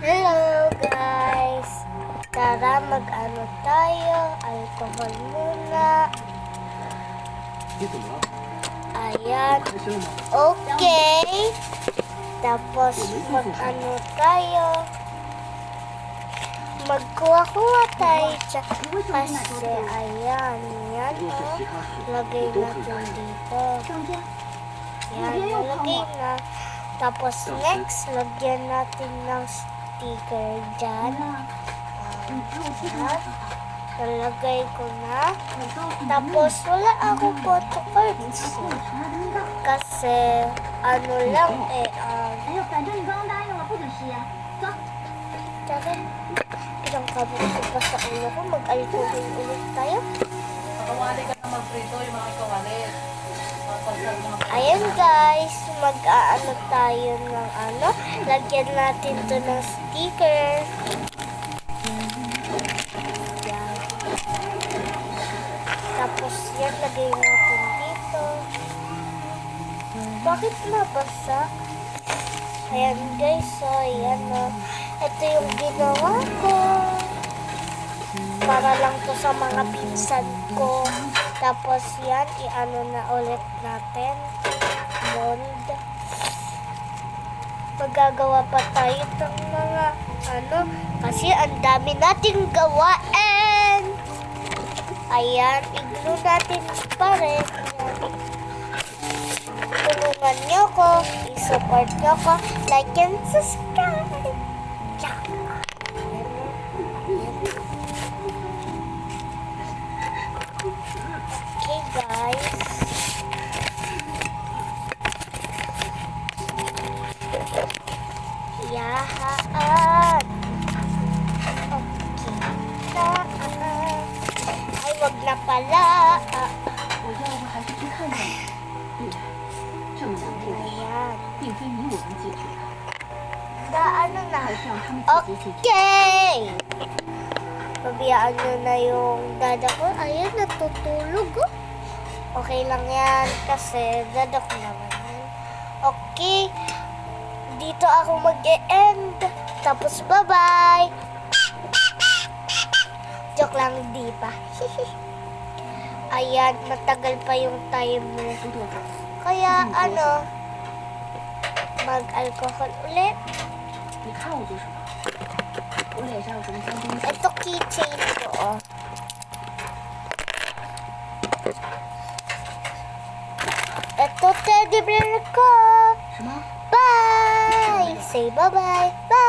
Hello guys! Tara mag-ano tayo? Alcohol muna. Ayan. Okay. Tapos mag-ano tayo? Magkuha-kuha tayo dyan. Kasi ayan. Yan o. Lagay natin dito. Yan. Nalagay na. Tapos next, lagyan natin ng sticker dyan. Nalagay ko na. Tapos wala ako photo cards. Kasi ano lang Tara, isang kabot ko pa sa ulo ko. Mag-alcohol ulit tayo. Kawali ka na mag-prito yung mga kawali. Ayan guys, mag-aano tayo ng lagyan natin to ng sticker. Yan. Tapos yan, lagay natin dito. Bakit nabasa? Ayan guys, so ayan o. Ito yung ginawa ko. Para lang to sa mga pinsan ko. Tapos yan, i-ano na ulit natin. Mold. Magagawa pa tayo ng mga kasi ang dami nating gawain. Ayan, i-glue natin pa rin. Ayan. Tulungan nyo ko, i-support nyo ko, like and subscribe. Okay guys. Yahaan. Okay. Ay, wag na pala. Ayan. Na. Okay. Pabiyaan nyo na yung dada ko. Ayan, natutulog. Oh. Okay lang yan kasi dada ko naman yan. Okay. Dito ako mag-e-end. Tapos bye-bye. Joke lang, di pa. Ayan, matagal pa yung timer. Kaya mag-alcohol ulit. Ito keychain ko, oh. Ito teddy bear ko. Bye! Say bye-bye. Bye!